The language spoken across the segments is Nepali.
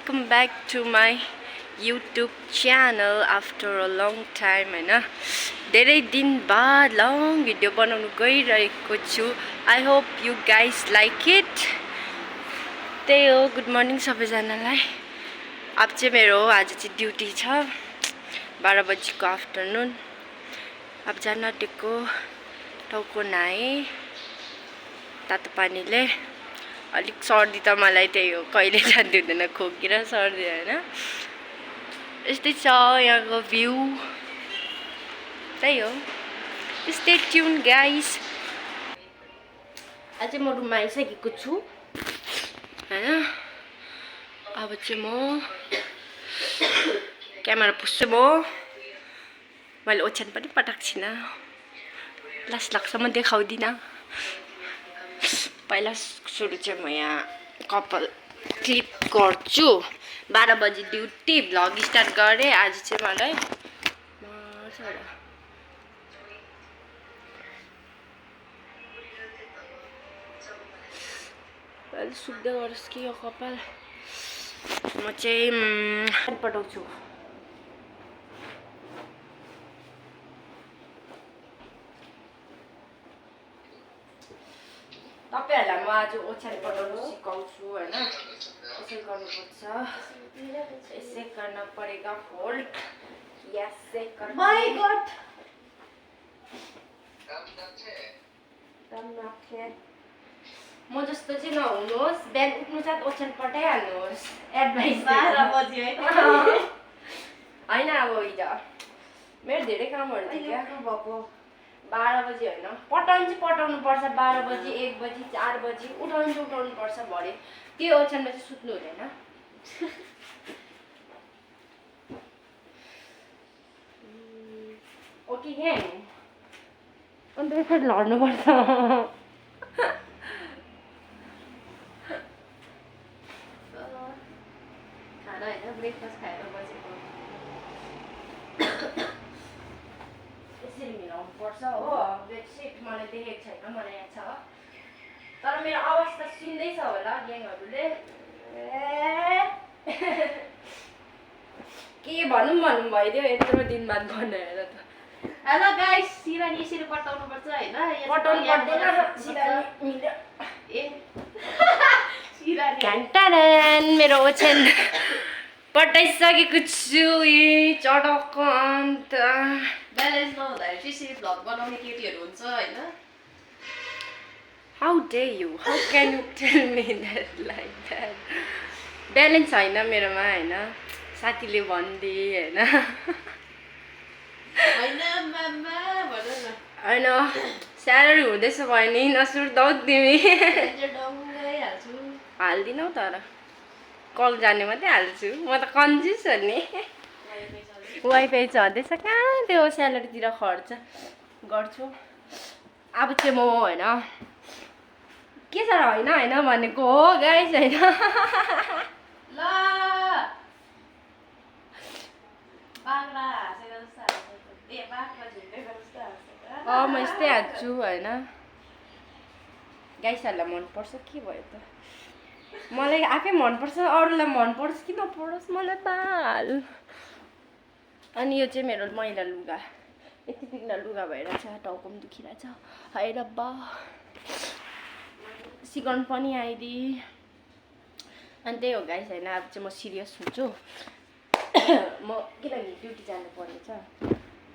welcome back to my YouTube channel after a long time हैन धेरै दिन बाद लङ भिडियो बनाउनु गइरहेको छु I hope you guys like it त्यही हो गुड मर्निङ सबैजनालाई अब चाहिँ मेरो आज चाहिँ ड्युटी छ 12 बजीको आफ्टरनुन अब जान आँटेको टाउको नाए तातो पानीले अलिक सर्दी त मलाई त्यही हो कहिले जान्दै हुँदैन खोकी र सर्दी हैन यस्तै छ यहाँको भ्यू त्यही हो स्टे ट्युन गाइस आज म रुममा आइसकेको छु हैन अब चाहिँ म क्यामेरा पुस्छु मैले ओछ्यान पनि पटाएको छैन लास लाग्छ म देखाउँदिनँ पहिला सुरु चाहिँ म यहाँ कपाल क्लिप गर्छु 12 बजी ड्युटी भ्लग स्टार्ट गरेँ आज चाहिँ मलाई अलि सुक्दै गरोस् कि यो कपाल म चाहिँ पठाउँछु तपाईहरुलाई म आज ओछ्यान पठाउनु सिकाउँछु हैन यसै गर्नुपर्छ यसै गर्न परेगा होल्ड यसै गर्न माय गॉड काम नखे म जस्तो चाहिँ नहुनुहोस् बिहान उठ्नु साथ ओछ्यान पठाइहाल्नुहोस् एडभाइस 12 बजी हैन अब हिजो मेरो धेरै कामहरु थियो क्या भएको 12 बजी हैन पठाउनु चाहिँ पठाउनु पर्छ 12 बजी 1 बजी 4 बजी उठाउनु पर्छ भरे त्यो ओछ्यानमा चाहिँ सुत्नु हुँदैन ओके ग्याङ अन्त यसरी लड्नु पर्छ खाना हैन ब्रेकफास्ट खाएर बसेको यसरी मिलाउनु पर्छ हो बेडसिट मैले देखेको छैन मलाई यहाँ छ तर मेरो आवाज त सुन्दैछ होला ग्याङहरुले के भनौँ भइदियो यत्रो दिन बाद बनाएर त हेलो गाइस सिरानी यसरी पटाउनु पर्छ हैन पटाउनु पर्दैन सिरानी मिल्यो ए सिरानी घन्टान मेरो ओछ्यान पटाइसकेको छु यी चडक अन्त ब्यालेन्स नहुँदा यसरी भ्लग बनाउने केटीहरु हुन्छ हैन How dare you? How can you tell me that like that? Balance छैन मेरोमा हैन साथीले भन्दे हैन हैन मामा भन न हैन स्यालेरी हुँदैछ भने नसुर्ताउ तिमी डङ्गै हाल्छु हाल्दिनौ तर कल जाने मात्रै हाल्छु म त कन्जुस हो नि वाइफाई चढ्दैछ कहाँ त्यो स्यालेरीतिर खर्च गर्छु अब चाहिँ म हैन के छ र हैन भनेको हो गाइस हैन ल बाग्रा हाँसेको जस्तो ए बाग्रा झुन्डेको जस्तो हाँसेको म यस्तै हाल्छु हैन गाइसहरुलाई मनपर्छ के भयो त मलाई आफै मनपर्छ अरूलाई मनपर्छ कि नपरोस् मलाई बाल अनि यो चाहिँ मेरो मैला लुगा यति बिघ्न लुगा भइरहेछ टाउको पनि दुखिरहेछ हाय रब्बा सिकाउनु पनि आइदि अनि त्यही हो गाइस हैन अब चाहिँ म सिरियस हुन्छु म किनकि ड्युटी जानुपर्ने छ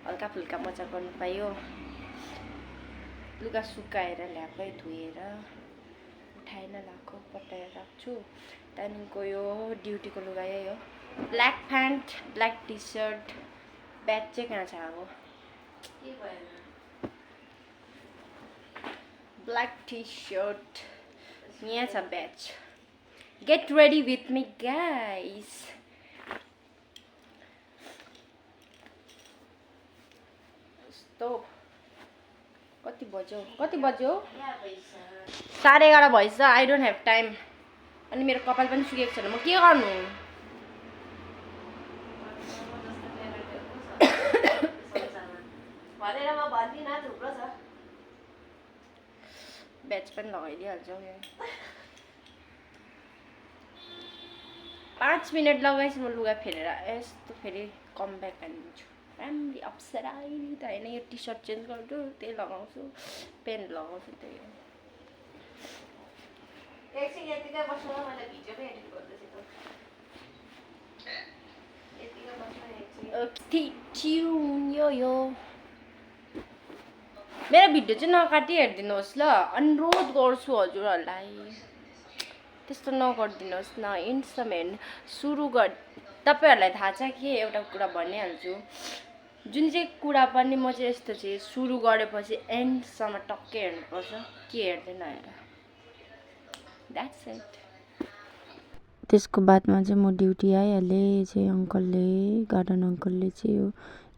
हल्का फुल्का मजा गर्नु पायो लुगा सुकाएर ल्याएकै धोएर उठाएर लाएको पटाएर राख्छु त्यहाँदेखिको यो ड्युटीको लुगा यही हो black pant black T shirt bag चाहिँ कहाँ छ अब के भएन ब्ल्याक टी सर्ट यहाँ छ batch get ready with me guys यस्तो कति बज्यो 11:30 भइसक्यो आई डोन्ट हेभ टाइम अनि मेरो कपाल पनि सुकेको छैन म के गर्नु भनेर म भन्दिनँ थुप्रो छ ब्याच पनि लगाइदिइहाल्छौ 5 मिनट लगाएपछि म लुगा फेरेर यस्तो फेरि कम ब्याक हानिदिन्छु राम्ररी अप्सरा त होइन यो टी सर्ट चेन्ज गर्छु त्यही लगाउँछु पेन्ट लगाउँछु त्यही एकछिन यतिकै बस्नु ल मैले भिडियोमै एडिट गर्दैछु त यतिकै बस्नु एकछिन यो मेरो भिडियो चाहिँ नकाटी हेरिदिनुहोस् ल अनुरोध गर्छु हजुरहरूलाई त्यस्तो नगरिदिनुहोस् न इन्डसम्म हेर्नु सुरु तपाईँहरूलाई थाहा छ के एउटा कुरा भनिहाल्छु जुन चाहिँ कुरा पनि म चाहिँ यस्तो चाहिँ सुरु गरेपछि एन्डसम्म टक्कै हेर्नुपर्छ के हेर्दैन हेर द्याट्स इट त्यसको बादमा चाहिँ म ड्युटी आइहालेँ चाहिँ अङ्कलले गार्डन अङ्कलले चाहिँ यो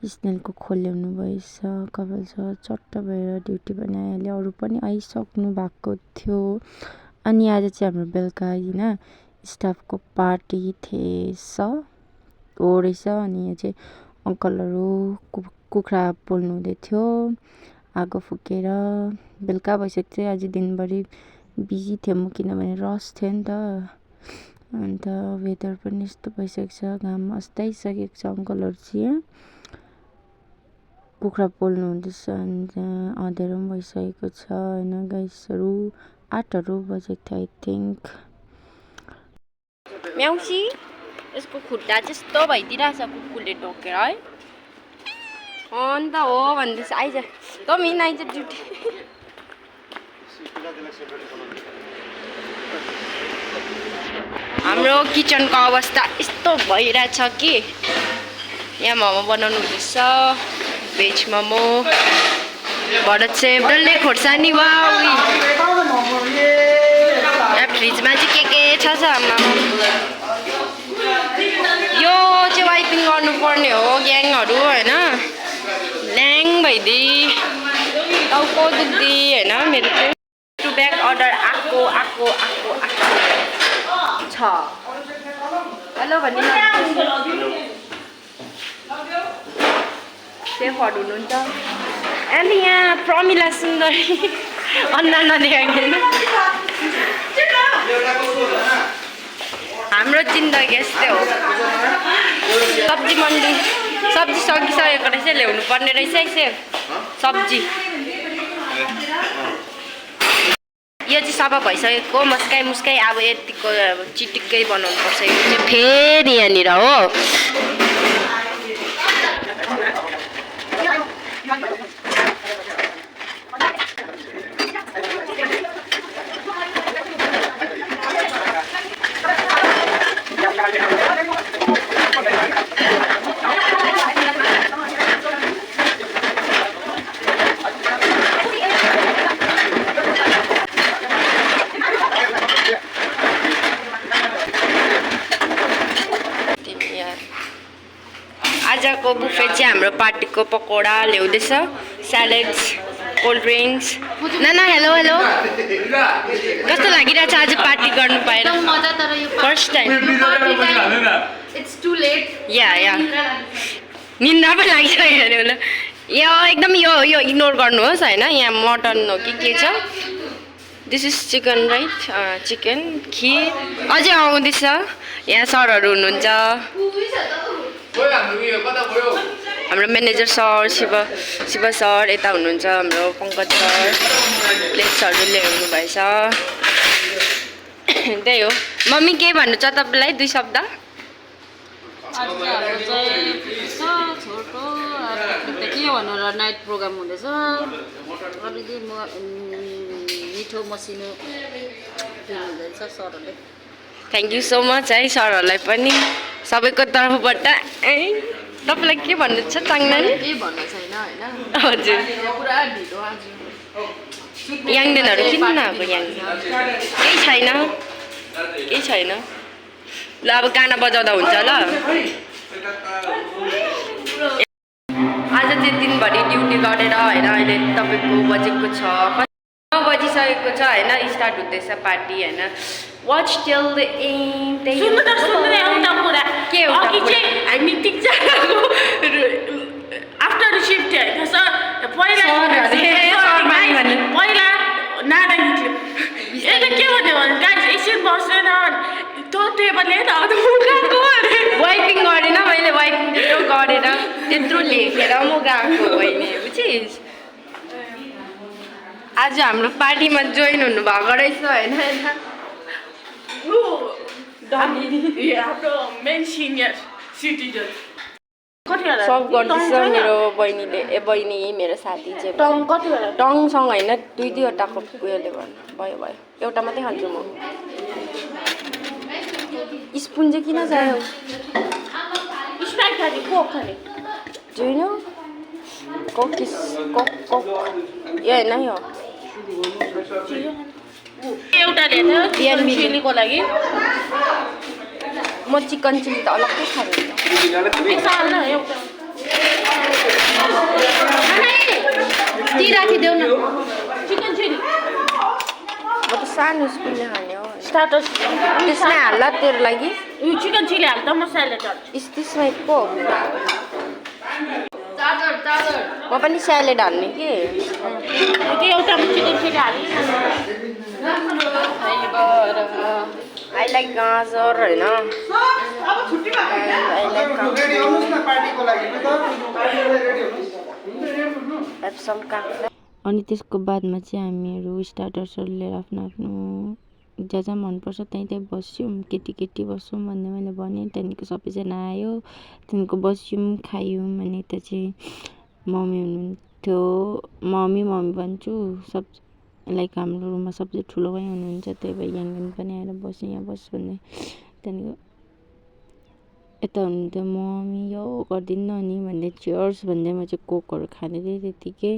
स्नेलको खोल ल्याउनु भएछ कपाल छ चट्ट भएर ड्युटी पनि आइहाल्यो अरू पनि आइसक्नु भएको थियो अनि आज चाहिँ हाम्रो बेलुका होइन स्टाफको पार्टी थिएछ हो रहेछ अनि यहाँ चाहिँ अङ्कलहरू कुखुरा पोल्नु हुँदै थियो आगो फुकेर बेलुका भइसक्यो थियो आज दिनभरि बिजी थियो म किनभने रस थियो नि त अन्त वेदर पनि यस्तो भइसकेको छ घाम अस्ताइसकेको छ अङ्कलहरू चाहिँ कुखुरा पोल्नु हुँदैछ अन्त अँध्यारो पनि भइसकेको छ होइन गाइसहरू 8 बजेको थियो आई थिङ्क म्याउसी यसको खुट्टा चाहिँ यस्तो भइदिइरहेछ कुकुरले टोकेर है अन्त हो भन्दैछ आइज त मिन आइज ड्युटी हाम्रो किचनको अवस्था यस्तो भइरहेछ कि यहाँ मोमो बनाउनु हुँदैछ भेज मोमो भरत चाहिँ डल्ले खोर्सानी वा यहाँ फ्रिजमा चाहिँ के छ आमा यो चाहिँ वाइपिङ गर्नुपर्ने हो ग्याङहरू होइन ल्याङ भइदिई टाउको दुख्दी होइन मेरो चाहिँ टु ब्याक अर्डर आएको छ हेलो भन्नु सेफहरू हुनुहुन्छ अनि यहाँ प्रमिला सुन्दरी अन्ना नदेखाइकन हाम्रो जिन्दगी यस्तै हो सब्जी मन्डी सब्जी सकिसकेको रहेछ ल्याउनु पर्ने रहेछ है सब्जी यो चाहिँ सफा भइसकेको मुस्काइ अब यतिको चिटिक्कै बनाउनु पर्छ यो चाहिँ फेरि यहाँनिर हो आजको बुफे चाहिँ हाम्रो पार्टीको पकौडा ल्याउँदैछ स्यालेड्स कोल्ड ड्रिङ्क्स नाना हेलो कस्तो लागिरहेछ आज पार्टी गर्नु पाएर first time it's too late या निन्द्रा पनि लागिसक्यो अरे होला यो एकदम यो इग्नोर गर्नुहोस् होइन यहाँ मटन हो कि के छ this is chicken right chicken kheer अझै आउँदैछ यहाँ सरहरू हुनुहुन्छ हाम्रो म्यानेजर सर शिव सर यता हुनुहुन्छ हाम्रो पङ्कज सर प्लेट्सहरू ल्याउनु भएछ त्यही हो मम्मी के भन्नु छ तपाईँलाई 2 शब्द छोटो के भन्नु र नाइट प्रोग्राम हुँदैछ अलिकति मिठो मसिनो हुँदैछ सरहरूले थ्याङ्क यू सो मच है सरहरूलाई पनि सबैको तर्फबाट तपाईँलाई के भन्नु छ चाङ्नानी केही भन्नु छैन होइन हजुर पुरा ढिलो आज याङदेनहरू किन नआएको याङ केही छैन ल अब गाना बजाउँदा हुन्छ ल आज चाहिँ दिनभरि ड्युटी गरेर होइन अहिले तपाईँको बजेको छ 9 बजिसकेको छ होइन स्टार्ट हुँदैछ पार्टी होइन वाच टिल द एन्ड सुन्नु त एउटा कुरा के हो अघि चाहिँ हामी 3 जनाको आफ्टर शिफ्ट होइन सर पहिला नारायण यसले के भन्यो भने गाइस एकछिन बस्दैन टेबलले त मुगाको अरे वाइपिङ गरेन मैले वाइपिङ त्यत्रो गरेर त्यत्रो लेखेर म गएको बहिनी बुझिस् आज हाम्रो पार्टीमा जोइन हुनुभएको रहेछ होइन हाम्रो मेन सिनियर सिटिजन सब गर्दैछ मेरो बहिनीले बहिनी मेरो साथी चाहिँ टङ कति बेला टङसँग होइन 2-2वटाको उयोले भयो एउटा मात्रै खान्छु म स्पुन चाहिँ किन चाहियो स्प्राइट खाने कोक खाने जुइन कोक ए होइन यो एउटा ल्याएर चिकन चिलीको लागि म चिकन चिली त अलग्गै खाने टी राखिदेऊ न चिकन चिली म त सानो स्पुनले खाने हो स्टार्टर्स त्यसमै हाल्ला तेरो लागि यो चिकन चिली हाल्दा म स्यालेड हाल्छु त्यसमै पो चार्जर म पनि स्यालेड हाल्ने कि त्यो एउटा चिकन चिली हाल्ने आई लाइक गाजर होइन अनि त्यसको बादमा चाहिँ हामीहरू स्टार्टर्सहरू लिएर आफ्नो आफ्नो जहाँ जहाँ मनपर्छ त्यहीँ बस्यौँ केटी बस्यौँ भन्ने मैले भनेँ त्यहाँदेखिको सबैजना आयो त्यहाँदेखिको बस्यौँ खायौँ अनि यता चाहिँ मम्मी हुनुहुन्थ्यो मम्मी भन्छु सब लाइक हाम्रो रुममा सबसे ठुलो भाइ हुनुहुन्छ त्यही भएर याङ्गन पनि आएर बस्यो यहाँ बस भन्ने त्यहाँदेखिको यता हुनुहुन्थ्यो मम्मी यो गरिदिनु नि भन्दै चियर्स भन्दै म चाहिँ कोकहरू खाँदै थिएँ त्यतिकै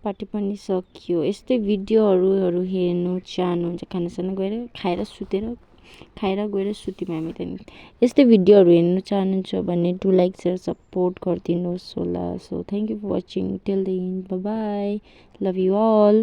पार्टी पनि सकियो यस्तै भिडियोहरू हेर्नु चाहनुहुन्छ खानासाना गएर खाएर गएर सुत्यौँ हामी त्यहाँदेखि यस्तै भिडियोहरू हेर्नु चाहनुहुन्छ भने डु लाइक सेयर सपोर्ट गरिदिनुहोस् होला so thank you for watching till the end bye love you all